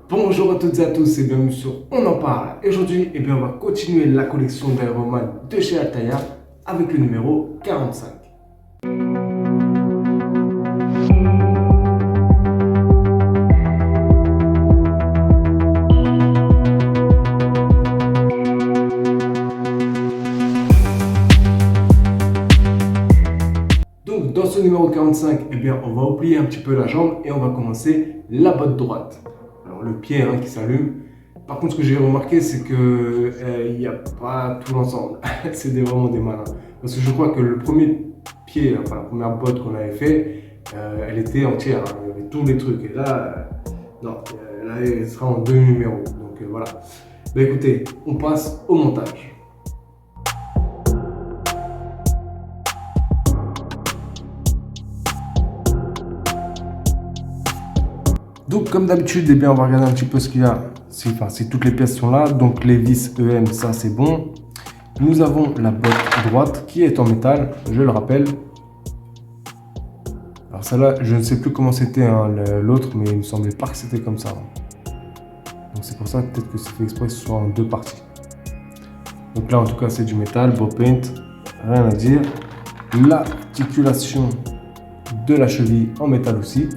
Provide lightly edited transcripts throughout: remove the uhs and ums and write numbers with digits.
Bonjour à toutes et à tous et bienvenue sur On en parle. Et aujourd'hui, on va continuer la collection d'Aeroman de chez Altaïa avec le numéro 45. Donc dans ce numéro 45, on va oublier un petit peu la jambe et on va commencer la botte droite. Alors le pied qui s'allume. Par contre, ce que j'ai remarqué, c'est que il n'y a pas tout l'ensemble. C'est vraiment des malins. Parce que je crois que le premier pied, enfin la première botte qu'on avait fait, elle était entière. Il y avait tous les trucs. Et là, non, là, elle sera en 2 numéros. Donc voilà. Écoutez, on passe au montage. Donc comme d'habitude, on va regarder un petit peu ce qu'il y a. Si toutes les pièces sont là, donc les vis EM, ça c'est bon. Nous avons la botte droite qui est en métal, je le rappelle. Alors celle-là, je ne sais plus comment c'était l'autre, mais il me semblait pas que c'était comme ça. Donc c'est pour ça peut-être que c'est fait exprès que ce soit en 2 parties. Donc là en tout cas c'est du métal, beau paint, rien à dire. L'articulation de la cheville en métal aussi.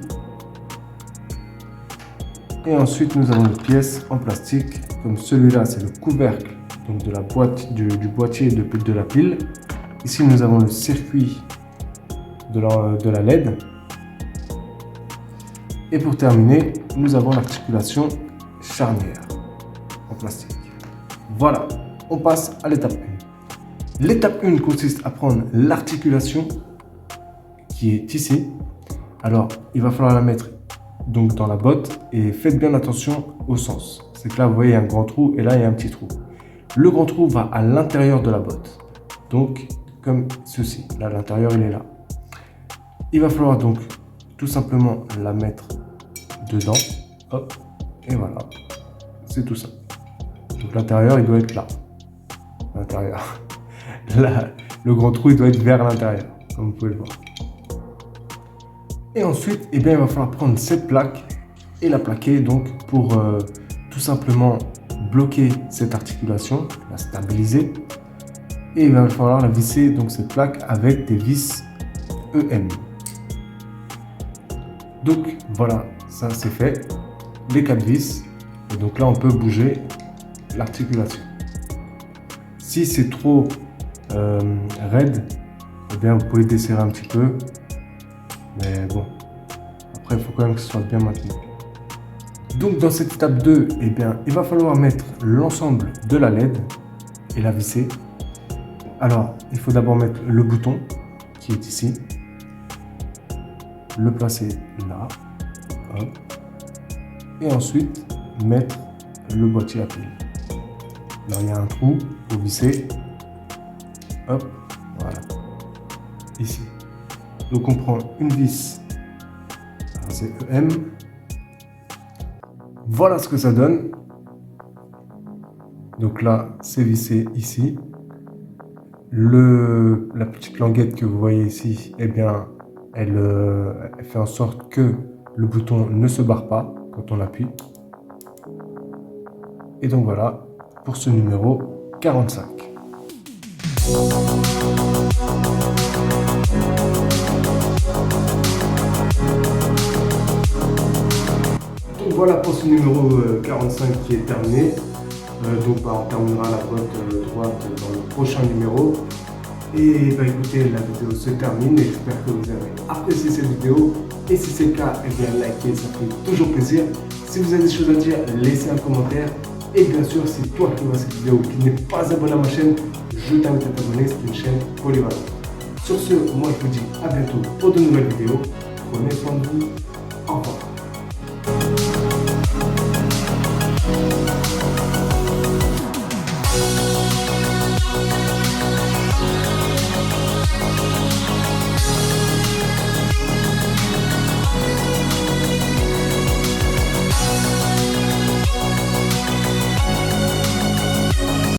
Et ensuite, nous avons une pièce en plastique, comme celui-là, c'est le couvercle donc de la boîte, du boîtier de la pile. Ici, nous avons le circuit de la LED. Et pour terminer, nous avons l'articulation charnière en plastique. Voilà, on passe à l'étape 1. L'étape 1 consiste à prendre l'articulation qui est ici. Alors, il va falloir la mettre donc dans la botte et faites bien attention au sens. C'est que là vous voyez un grand trou et là il y a un petit trou. Le grand trou va à l'intérieur de la botte. Donc comme ceci. Là l'intérieur il est là. Il va falloir donc tout simplement la mettre dedans. Hop. Et voilà. C'est tout ça. Donc l'intérieur il doit être là. L'intérieur. Là, le grand trou il doit être vers l'intérieur. Comme vous pouvez le voir. Et ensuite, il va falloir prendre cette plaque et la plaquer donc pour tout simplement bloquer cette articulation, la stabiliser. Et il va falloir la visser donc cette plaque avec des vis EM. Donc voilà, ça c'est fait. Les 4 vis. Et donc là, on peut bouger l'articulation. Si c'est trop raide, vous pouvez desserrer un petit peu. Mais bon, après il faut quand même que ce soit bien maintenu. Donc dans cette étape 2, il va falloir mettre l'ensemble de la LED et la visser. Alors, il faut d'abord mettre le bouton qui est ici, le placer là, hop, et ensuite mettre le boîtier à pile. Là il y a un trou, il faut visser, hop, voilà, ici. Donc on prend une vis, c'est EM. Voilà ce que ça donne. Donc là, c'est vissé ici. La petite languette que vous voyez ici, elle fait en sorte que le bouton ne se barre pas quand on appuie. Et donc voilà pour ce numéro 45. Donc voilà pour ce numéro 45 qui est terminé. On terminera la botte droite dans le prochain numéro. Et écoutez, la vidéo se termine et j'espère que vous avez apprécié cette vidéo. Et si c'est le cas, likez, ça fait toujours plaisir. Si vous avez des choses à dire, laissez un commentaire. Et bien sûr, si toi qui vois cette vidéo qui n'est pas abonné à ma chaîne, je t'invite à t'abonner, c'est une chaîne polyvalente. Sur ce, moi je vous dis à bientôt pour de nouvelles vidéos. Prenez soin de vous. Au revoir.